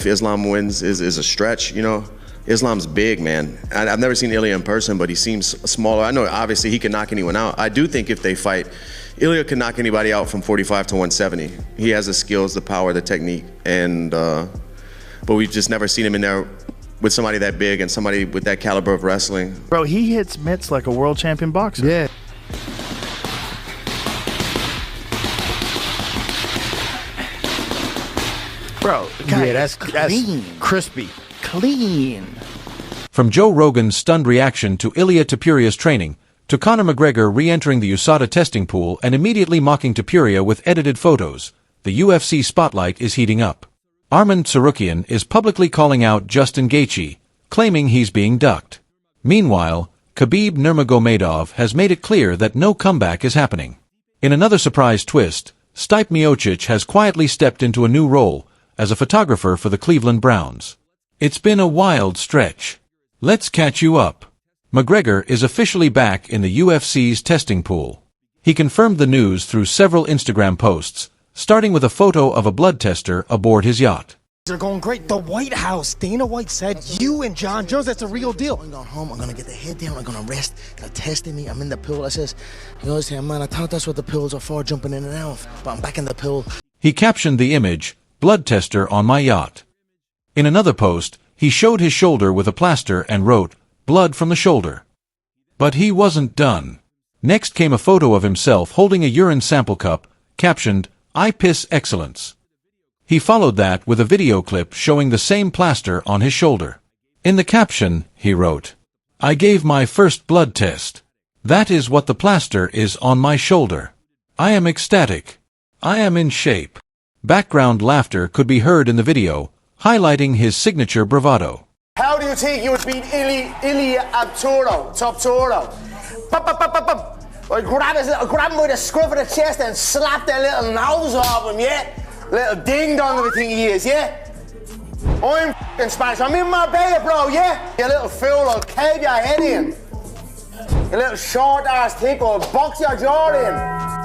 if Islam wins is a stretch, you know. Islam's big, man. I've never seen Ilia in person, but he seems smaller. I know, obviously, he can knock anyone out. I do think if they fight, Ilia can knock anybody out from 45 to 170. He has the skills, the power, the technique, and but we've just never seen him in there with somebody that big and somebody with that caliber of wrestling. Bro, he hits mitts like a world champion boxer. Yeah. Bro, Yeah, that's clean. crispy. Clean. From Joe Rogan's stunned reaction to Ilia Topuria's training, to Conor McGregor re-entering the USADA testing pool and immediately mocking Topuria with edited photos, the UFC spotlight is heating up. Arman Tsarukyan is publicly calling out Justin Gaethje, claiming he's being ducked. Meanwhile, Khabib Nurmagomedov has made it clear that no comeback is happening. In another surprise twist, Stipe Miocic has quietly stepped into a new role as a photographer for the Cleveland Browns. It's been a wild stretch. Let's catch you up. McGregor is officially back in the UFC's testing pool. He confirmed the news through several Instagram posts, starting with a photo of a blood tester aboard his yacht. They're going great. The White House, Dana White said, you and John Jones, that's a real deal. I'm going home, I'm gonna get the head down, I'm gonna rest. They're testing me, I'm in the pool. I says, you know, man, I thought that's what the pools are for, jumping in and out. But I'm back in the pool. He captioned the image, "Blood tester on my yacht." In another post, he showed his shoulder with a plaster and wrote, "Blood from the shoulder." But he wasn't done. Next came a photo of himself holding a urine sample cup, captioned, "I piss excellence." He followed that with a video clip showing the same plaster on his shoulder. In the caption, he wrote, "I gave my first blood test. That is what the plaster is on my shoulder. I am ecstatic. I am in shape." Background laughter could be heard in the video, highlighting his signature bravado. How do you think you would beat Ilia Topuria? I grab him by the scruff of the chest and slap that little nose off him, yeah? Little ding-dong of a thing he is, yeah? I'm f***ing Spanish. I'm in Marbella, bro, yeah? You little fool, I'll cave your head in. You little short-ass thing, I'll box your jaw in.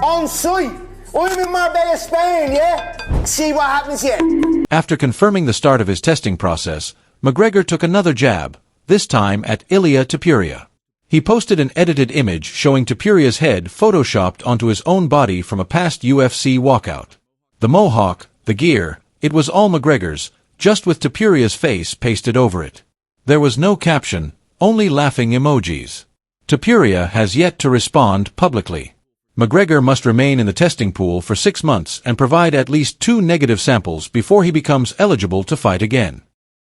On sight. I'm in Marbella, Spain, yeah? See what happens here. After confirming the start of his testing process, McGregor took another jab, this time at Ilia Topuria. He posted an edited image showing Topuria's head photoshopped onto his own body from a past UFC walkout. The mohawk, the gear, it was all McGregor's, just with Topuria's face pasted over it. There was no caption, only laughing emojis. Topuria has yet to respond publicly. McGregor must remain in the testing pool for 6 months and provide at least 2 negative samples before he becomes eligible to fight again.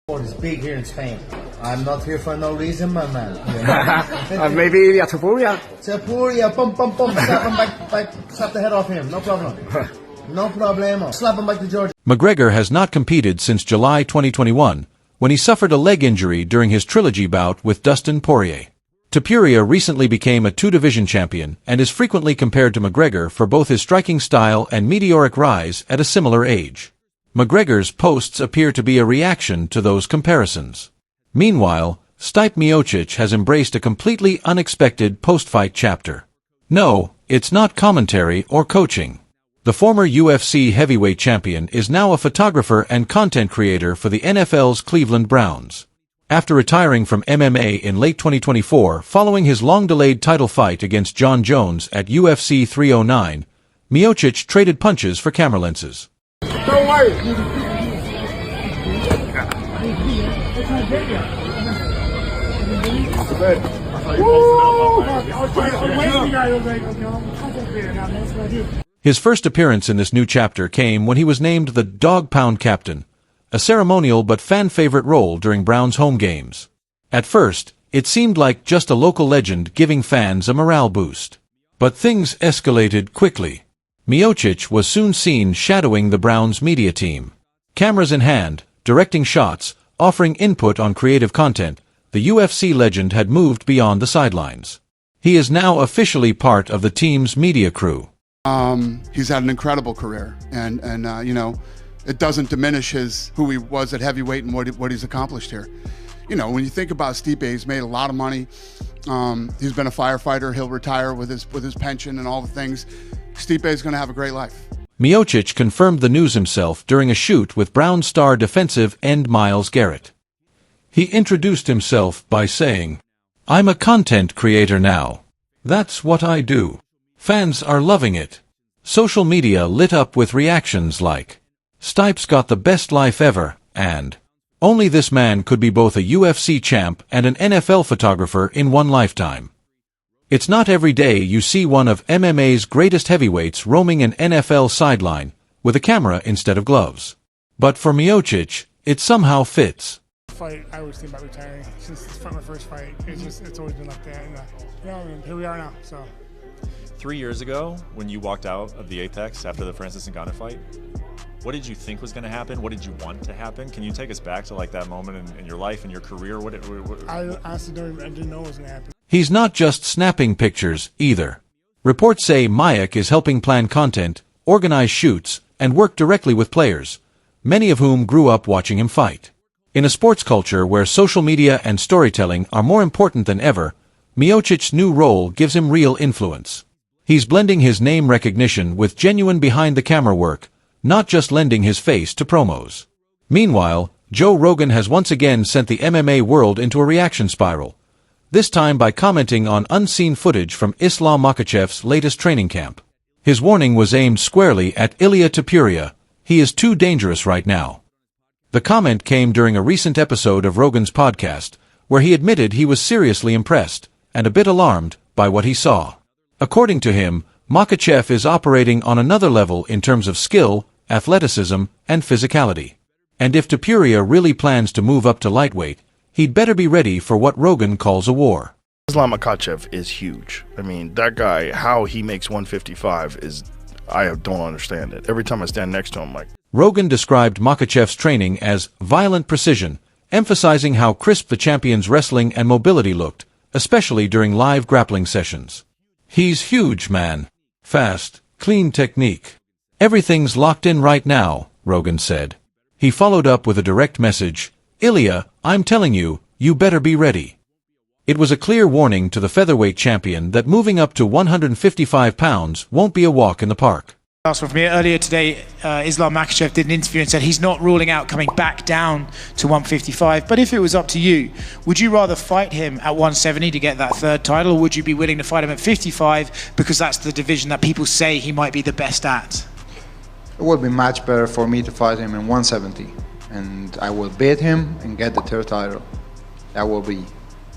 It's big here in Spain. I'm not here for no reason, my man. Maybe Ilia Topuria. Topuria, pum pum pum, slap him back, slap the head off him. No problem. No problemo. Slap him back to Georgia. McGregor has not competed since July 2021, when he suffered a leg injury during his trilogy bout with Dustin Poirier. Topuria recently became a 2-division champion and is frequently compared to McGregor for both his striking style and meteoric rise at a similar age. McGregor's posts appear to be a reaction to those comparisons. Meanwhile, Stipe Miocic has embraced a completely unexpected post-fight chapter. No, it's not commentary or coaching. The former UFC heavyweight champion is now a photographer and content creator for the NFL's Cleveland Browns. After retiring from MMA in late 2024 following his long-delayed title fight against John Jones at UFC 309, Miocic traded punches for camera lenses. Don't worry. His first appearance in this new chapter came when he was named the Dog Pound Captain, a ceremonial but fan-favorite role during Browns home games. At first, it seemed like just a local legend giving fans a morale boost. But things escalated quickly. Miocic was soon seen shadowing the Browns media team. Cameras in hand, directing shots, offering input on creative content, the UFC legend had moved beyond the sidelines. He is now officially part of the team's media crew. He's had an incredible career, and you know, it doesn't diminish who he was at heavyweight and what he's accomplished here. You know, when you think about Stipe, he's made a lot of money. He's been a firefighter. He'll retire with his pension and all the things. Stipe is going to have a great life. Miocic confirmed the news himself during a shoot with Brown star defensive end Myles Garrett. He introduced himself by saying, "I'm a content creator now. That's what I do. Fans are loving it." Social media lit up with reactions like, "Stipe's got the best life ever," and "Only this man could be both a UFC champ and an NFL photographer in one lifetime." It's not every day you see one of MMA's greatest heavyweights roaming an NFL sideline with a camera instead of gloves. But for Miocic, it somehow fits. Fight, I always think about retiring. Since it's my first fight, it's always been like that. And, here we are now. So 3 years ago, when you walked out of the Apex after the Francis Ngannou fight, what did you think was going to happen? What did you want to happen? Can you take us back to like that moment in your life and your career? I honestly didn't know what was going to happen. He's not just snapping pictures, either. Reports say Mayak is helping plan content, organize shoots, and work directly with players, many of whom grew up watching him fight. In a sports culture where social media and storytelling are more important than ever, Miocic's new role gives him real influence. He's blending his name recognition with genuine behind-the-camera work, not just lending his face to promos. Meanwhile, Joe Rogan has once again sent the MMA world into a reaction spiral, this time by commenting on unseen footage from Islam Makhachev's latest training camp. His warning was aimed squarely at Ilia Topuria. "He is too dangerous right now." The comment came during a recent episode of Rogan's podcast, where he admitted he was seriously impressed, and a bit alarmed, by what he saw. According to him, Makhachev is operating on another level in terms of skill, athleticism, and physicality. And if Topuria really plans to move up to lightweight, he'd better be ready for what Rogan calls a war. Islam Makhachev is huge. I mean, that guy, how he makes 155 is, I don't understand it. Every time I stand next to him, like... Rogan described Makhachev's training as violent precision, emphasizing how crisp the champion's wrestling and mobility looked, especially during live grappling sessions. "He's huge, man. Fast, clean technique. Everything's locked in right now," Rogan said. He followed up with a direct message, "Ilia, I'm telling you, you better be ready." It was a clear warning to the featherweight champion that moving up to 155 pounds won't be a walk in the park. Last one from me. Earlier today, Islam Makhachev did an interview and said he's not ruling out coming back down to 155. But if it was up to you, would you rather fight him at 170 to get that third title, or would you be willing to fight him at 55 because that's the division that people say he might be the best at? It would be much better for me to fight him in 170, and I will beat him and get the third title. That will be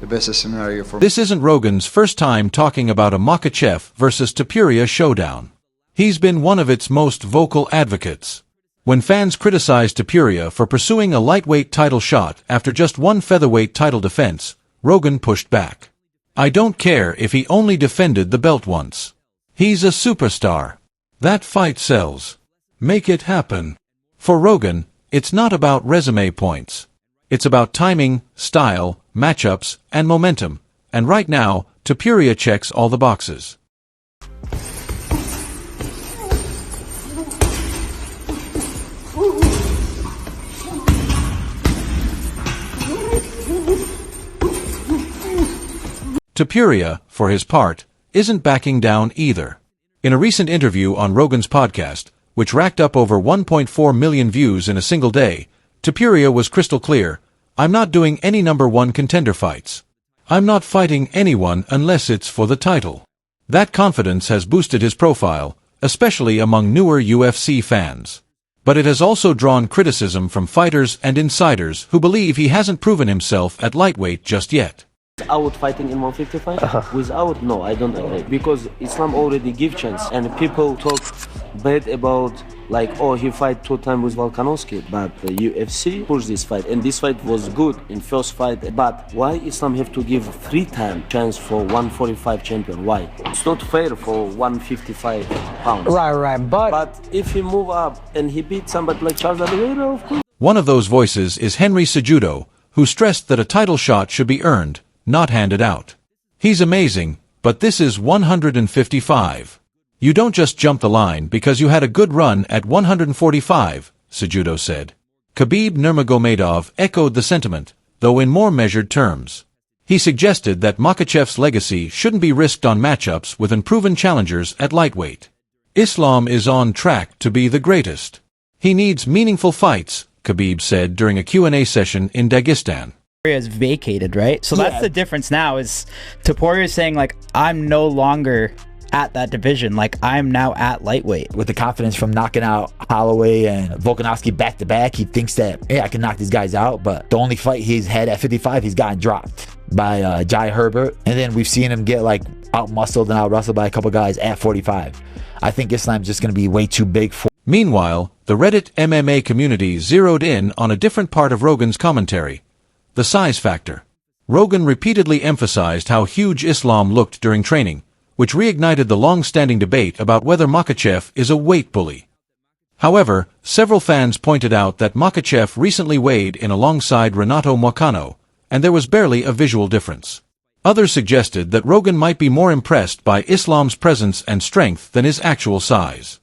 the best scenario for me. This isn't Rogan's first time talking about a Makhachev versus Topuria showdown. He's been one of its most vocal advocates. When fans criticized Topuria for pursuing a lightweight title shot after just one featherweight title defense, Rogan pushed back. "I don't care if he only defended the belt once. He's a superstar. That fight sells. Make it happen." For Rogan, it's not about resume points. It's about timing, style, matchups, and momentum. And right now, Topuria checks all the boxes. Topuria, for his part, isn't backing down either. In a recent interview on Rogan's podcast, which racked up over 1.4 million views in a single day, Topuria was crystal clear, "I'm not doing any #1 contender fights. I'm not fighting anyone unless it's for the title." That confidence has boosted his profile, especially among newer UFC fans. But it has also drawn criticism from fighters and insiders who believe he hasn't proven himself at lightweight just yet. Without fighting in 155? Without, no, I don't agree. Because Islam already give chance, and people talk bad about, like, oh, he fight 2 times with Volkanovski, but the UFC pushed this fight, and this fight was good in first fight. But why Islam have to give 3 times chance for 145 champion? Why? It's not fair for 155 pounds. Right, But if he move up and he beat somebody like Charles Oliveira, of course. One of those voices is Henry Cejudo, who stressed that a title shot should be earned, not handed out. He's amazing, but this is 155. You don't just jump the line because you had a good run at 145, Cejudo said. Khabib Nurmagomedov echoed the sentiment, though in more measured terms. He suggested that Makhachev's legacy shouldn't be risked on matchups with unproven challengers at lightweight. Islam is on track to be the greatest. He needs meaningful fights, Khabib said during a Q&A session in Dagestan. Is vacated, right? So that's the difference now is Topuria is saying, like, I'm no longer at that division. Like, I'm now at lightweight. With the confidence from knocking out Holloway and Volkanovski back to back, he thinks that, hey, I can knock these guys out. But the only fight he's had at 55, he's gotten dropped by Jai Herbert. And then we've seen him get, like, out-muscled and out-wrestled by a couple guys at 45. I think Islam's just going to be way too big for... Meanwhile, the Reddit MMA community zeroed in on a different part of Rogan's commentary: the size factor. Rogan repeatedly emphasized how huge Islam looked during training, which reignited the long-standing debate about whether Makhachev is a weight bully. However, several fans pointed out that Makhachev recently weighed in alongside Renato Moicano, and there was barely a visual difference. Others suggested that Rogan might be more impressed by Islam's presence and strength than his actual size.